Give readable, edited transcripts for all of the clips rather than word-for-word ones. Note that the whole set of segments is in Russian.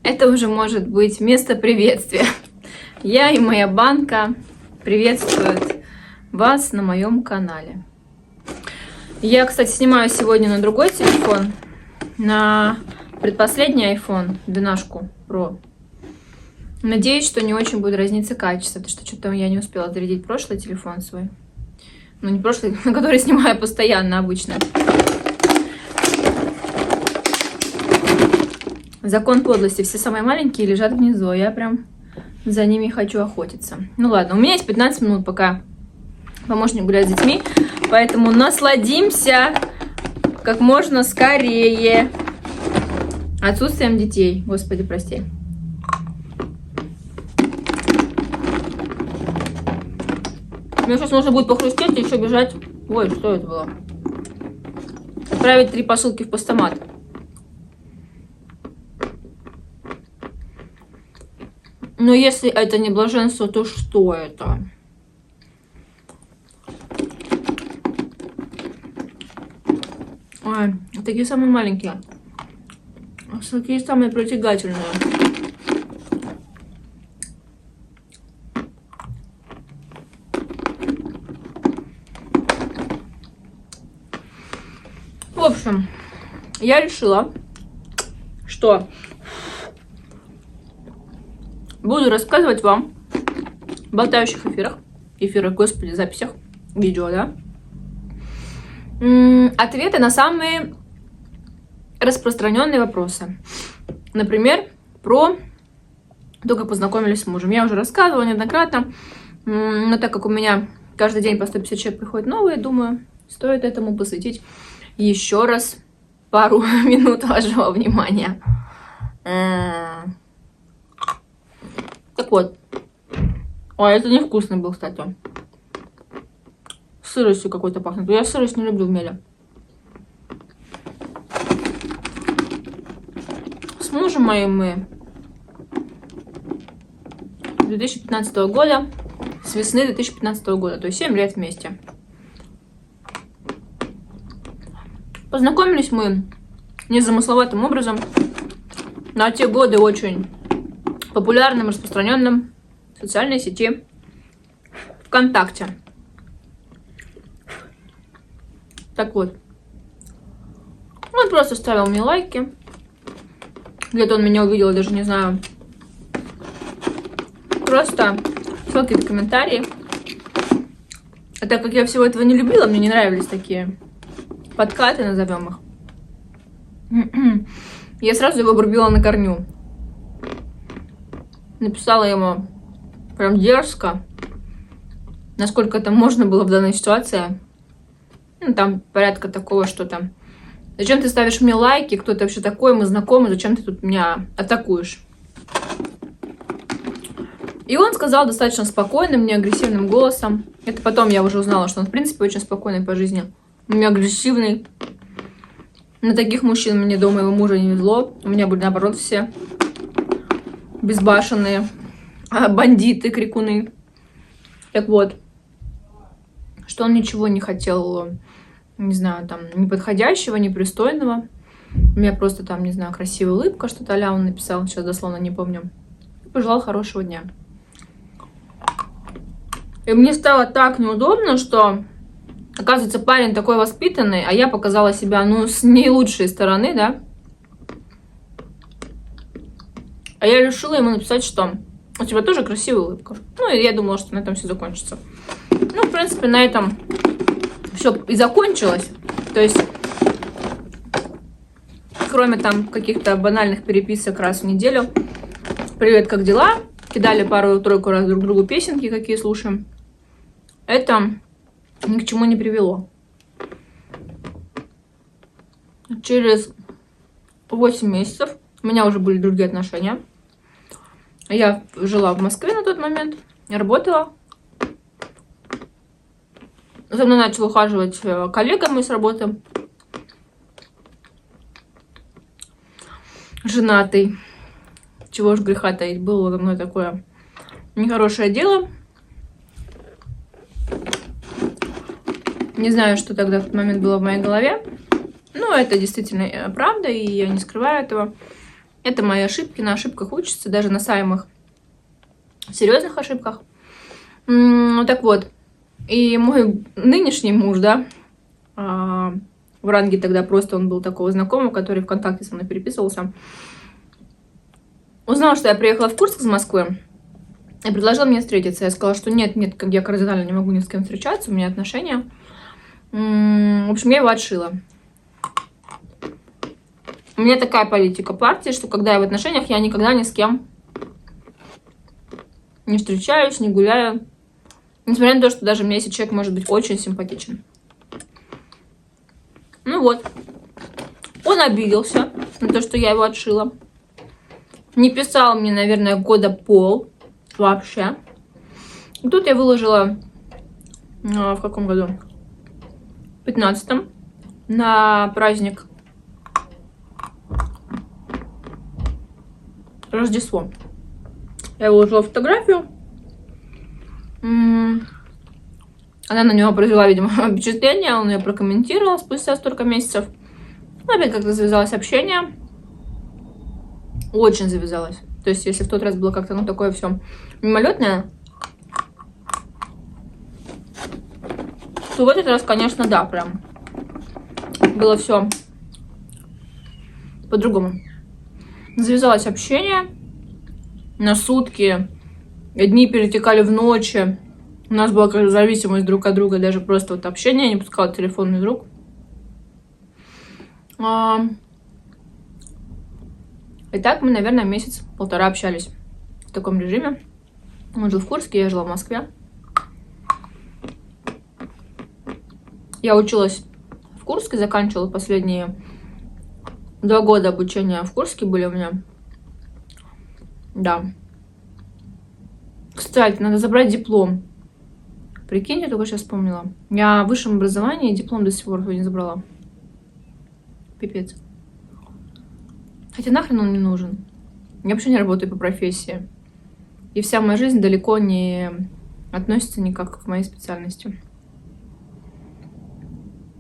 Это уже может быть место приветствия. Я и моя банка приветствуют вас на моем канале. Я, кстати, снимаю сегодня на другой телефон, на предпоследний iPhone 12 Pro. Надеюсь, что не очень будет разниться качество, потому что что-то я не успела зарядить прошлый телефон свой. Ну, не прошлый, на который снимаю постоянно обычно. Закон подлости. Все самые маленькие лежат внизу. Я прям за ними хочу охотиться. Ну ладно, у меня есть 15 минут, пока помощник гуляет с детьми. Поэтому насладимся как можно скорее отсутствием детей. Господи, прости. Мне сейчас нужно будет похрустеть и еще бежать. Ой, что это было? Отправить 3 посылки в постамат. Но если это не блаженство, то что это? Ой, такие самые маленькие. Такие самые притягательные. В общем, я решила, что буду рассказывать вам в болтающих эфирах, господи, записях, видео, да, ответы на самые распространенные вопросы. Например, про то, как познакомились с мужем. Я уже рассказывала неоднократно, но так как у меня каждый день по 150 человек приходит новые, думаю, стоит этому посвятить еще раз пару минут вашего внимания. Так вот. Ой, это невкусный был, кстати. Сыростью какой-то пахнет. Я сырость не люблю в меле. С мужем моим мы 2015 года, с весны 2015 года, то есть 7 лет вместе. Познакомились мы незамысловатым образом. На те годы очень популярным, распространенным в социальной сети ВКонтакте. Так вот, он просто ставил мне лайки. Где-то он меня увидел, даже не знаю. Просто какие-то комментарии. А так как я всего этого не любила, мне не нравились такие подкаты, назовем их. Я сразу его обрубила на корню. Написала ему прям дерзко, насколько это можно было в данной ситуации. Ну, там порядка такого, что там: зачем ты ставишь мне лайки, кто ты вообще такой, мы знакомы, зачем ты тут меня атакуешь? И он сказал достаточно спокойным, не агрессивным голосом. Это потом я уже узнала, что он в принципе очень спокойный по жизни, не агрессивный. На таких мужчин мне до моего мужа не везло. У меня были наоборот все безбашенные бандиты, крикуны. Так вот, что он ничего не хотел, не знаю, там, неподходящего, непристойного. У меня просто там, не знаю, красивая улыбка, что-то а-ля он написал, сейчас дословно не помню. И пожелал хорошего дня. И мне стало так неудобно, что, оказывается, парень такой воспитанный, а я показала себя, ну, с не лучшей стороны, да. А я решила ему написать, что у тебя тоже красивая улыбка. Ну, и я думала, что на этом все закончится. Ну, в принципе, на этом все и закончилось. То есть, кроме там каких-то банальных переписок раз в неделю. Привет, как дела? Кидали пару-тройку раз друг другу песенки, какие слушаем. Это ни к чему не привело. Через 8 месяцев у меня уже были другие отношения. Я жила в Москве на тот момент, работала. За мной начал ухаживать коллега мой с работы. Женатый. Чего ж греха таить, было за мной такое нехорошее дело. Не знаю, что тогда в тот момент было в моей голове. Но это действительно правда, и я не скрываю этого. Это мои ошибки. На ошибках учатся, даже на самых серьезных ошибках. Так вот. И мой нынешний муж, да, в ранге тогда просто он был такого знакомого, который ВКонтакте со мной переписывался, узнал, что я приехала в Курск из Москвы и предложил мне встретиться. Я сказала, что нет, я кардинально не могу ни с кем встречаться, у меня отношения. В общем, я его отшила. У меня такая политика партии, что когда я в отношениях, я никогда ни с кем не встречаюсь, не гуляю. Несмотря на то, что даже мне если человек может быть очень симпатичен. Ну вот. Он обиделся на то, что я его отшила. Не писал мне, наверное, года пол. Вообще. И тут я выложила... в каком году? В 15-м. На праздник Рождество. Я выложила фотографию. Она на него произвела, видимо, впечатление. Он ее прокомментировал спустя столько месяцев. Опять как-то завязалось общение. Очень завязалось. То есть, если в тот раз было как-то, ну, такое все мимолетное, то в этот раз, конечно, да, прям было все по-другому. Завязалось общение на сутки. Дни перетекали в ночи. У нас была как зависимость друг от друга, даже просто вот общение. Я не пускала телефонный друг. И так мы, наверное, месяц-полтора общались в таком режиме. Он жил в Курске, я жила в Москве. Я училась в Курске, заканчивала последние 2 года обучения в Курске были у меня. Да. Кстати, надо забрать диплом. Прикинь, я только сейчас вспомнила. Я в высшем образовании диплом до сих пор не забрала. Пипец. Хотя нахрен он не нужен. Я вообще не работаю по профессии. И вся моя жизнь далеко не относится никак к моей специальности.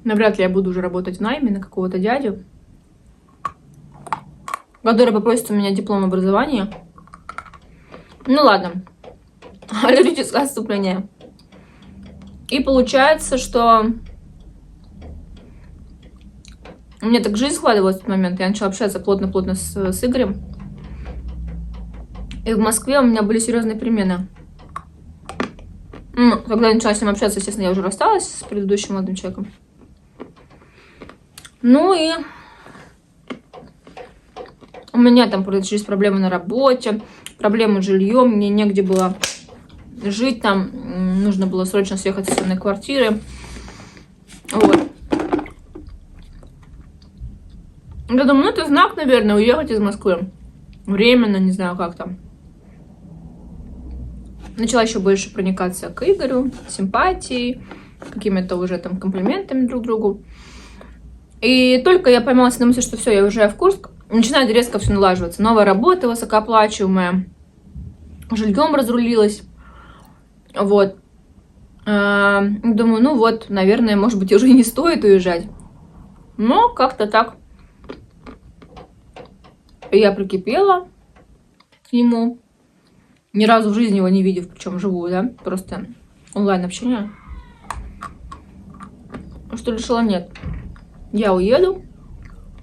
Навряд ли я буду уже работать в найме на какого-то дядю, который попросит у меня диплом образования. Ну ладно. Лирическое отступление. И получается, что у меня так жизнь складывалась в этот момент. Я начала общаться плотно-плотно с Игорем. И в Москве у меня были серьезные перемены. Когда я начала с ним общаться, естественно, я уже рассталась с предыдущим молодым человеком. Ну и у меня там начались проблемы на работе, проблемы с жильем, мне негде было жить там, нужно было срочно съехать с съемной квартиры. Вот. Я думаю, ну это знак, наверное, уехать из Москвы. Временно, не знаю, как там. Начала еще больше проникаться к Игорю, симпатией, какими-то уже там комплиментами друг другу. И только я поймалась на мысли, что все, я уезжаю в Курск, начинает резко все налаживаться. Новая работа высокооплачиваемая, жильем разрулилась. Вот. Думаю, ну вот, наверное, может быть, уже не стоит уезжать. Но как-то так. Я прикипела к нему. Ни разу в жизни его не видев, причем живую, да? Просто онлайн-общение. Что решила, нет. Я уеду.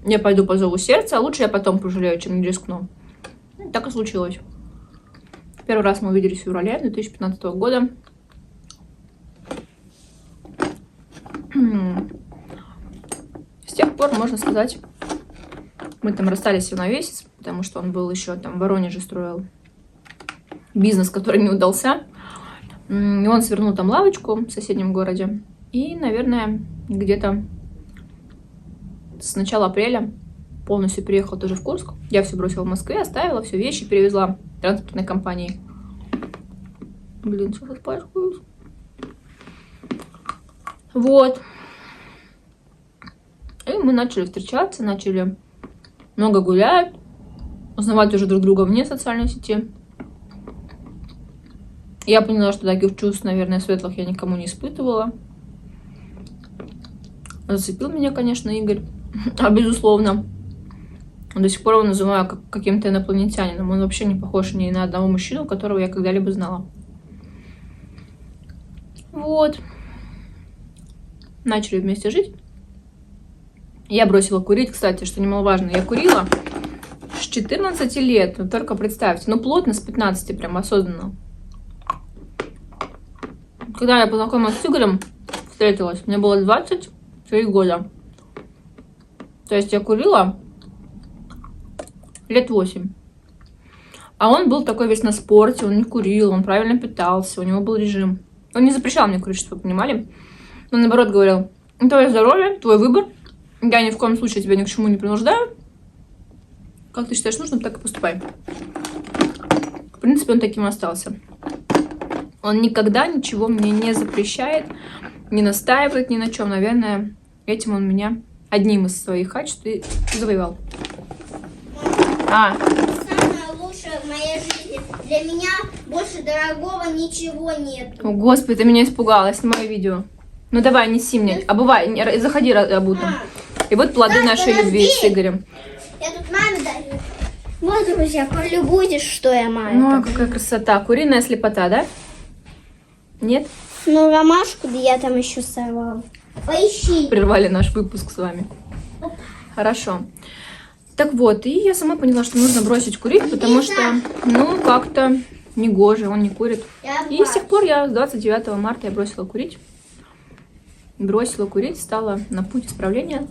Я пойду по зову сердца. А лучше я потом пожалею, чем не рискну. И так и случилось. Первый раз мы увиделись в феврале 2015 года. С тех пор, можно сказать, мы там расстались всего на месяц, потому что он был еще там в Воронеже, строил бизнес, который не удался. И он свернул там лавочку в соседнем городе. И, наверное, где-то с начала апреля полностью переехала тоже в Курск. Я все бросила в Москве, оставила все вещи, перевезла транспортной компанией. Блин, сейчас испачкаюсь. Вот. И мы начали встречаться, начали много гулять, узнавать уже друг друга вне социальной сети. Я поняла, что таких чувств, наверное, светлых я никому не испытывала. Зацепил меня, конечно, Игорь, безусловно. До сих пор его называю каким-то инопланетянином. Он вообще не похож ни на одного мужчину, которого я когда-либо знала. Вот. Начали вместе жить. Я бросила курить, кстати, что немаловажно. Я курила с 14 лет. Вы только представьте. Ну, плотно с 15, прям осознанно. Когда я познакомилась с Игорем, встретилась, мне было 23 года. То есть я курила лет 8. А он был такой весь на спорте, он не курил, он правильно питался, у него был режим. Он не запрещал мне курить, чтобы вы понимали. Он наоборот говорил: твое здоровье, твой выбор. Я ни в коем случае тебя ни к чему не принуждаю. Как ты считаешь нужным, так и поступай. В принципе, он таким и остался. Он никогда ничего мне не запрещает, не настаивает ни на чем. Наверное, этим он меня одним из своих качеств и завоевал. Самое лучшее в моей жизни. Для меня больше дорогого ничего нет. О, Господи, ты меня испугала, снимай видео. Ну давай, неси мне, обувай, заходи обутым. И вот плоды нашей любви с Игорем. Я тут маме даю. Вот, друзья, полюбуйтесь, что я маме. Ну, какая красота. Куриная слепота, да? Нет? Ну, ромашку я там еще сорвала. Поищи. Прервали наш выпуск с вами. Хорошо. Так вот, и я сама поняла, что нужно бросить курить, потому что, ну, как-то негоже, он не курит. И с тех пор я с 29 марта я бросила курить. Бросила курить, стала на путь исправления.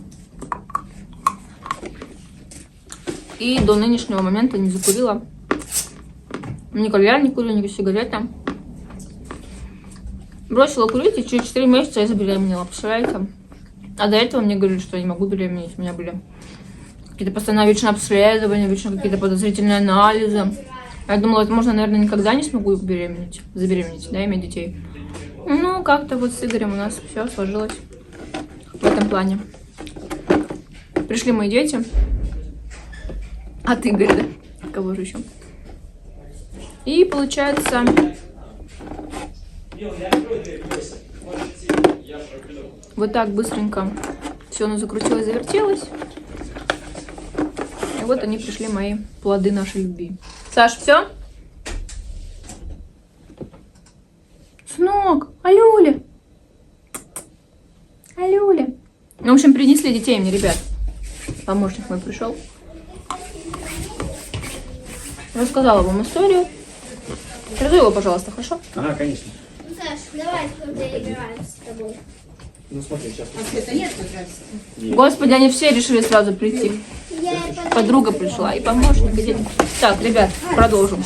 И до нынешнего момента не закурила ни кальян, не курила, ни сигареты. Бросила курить, и через 4 месяца я забеременела, представляете? А до этого мне говорили, что я не могу беременеть. У меня были какие-то постоянно вечно обследования, вечно какие-то подозрительные анализы. Я думала, это можно, наверное, никогда не смогу забеременеть, да, иметь детей. Ну, как-то вот с Игорем у нас все сложилось в этом плане. Пришли мои дети. От Игоря, да? Кого же еще? И получается... Вот так быстренько все оно закрутилось, завертелось. И вот они пришли, мои плоды нашей любви. Саш, все? Сынок, Алюля. Алюля. В общем, принесли детей мне, ребят. Помощник мой пришел. Рассказала вам историю. Передай его, пожалуйста, хорошо? Ага, конечно. Ну, Саш, давай поиграем с тобой. Ну смотри, сейчас. Господи, они все решили сразу прийти. Подруга пришла и помощник. И дети. Так, ребят, продолжим.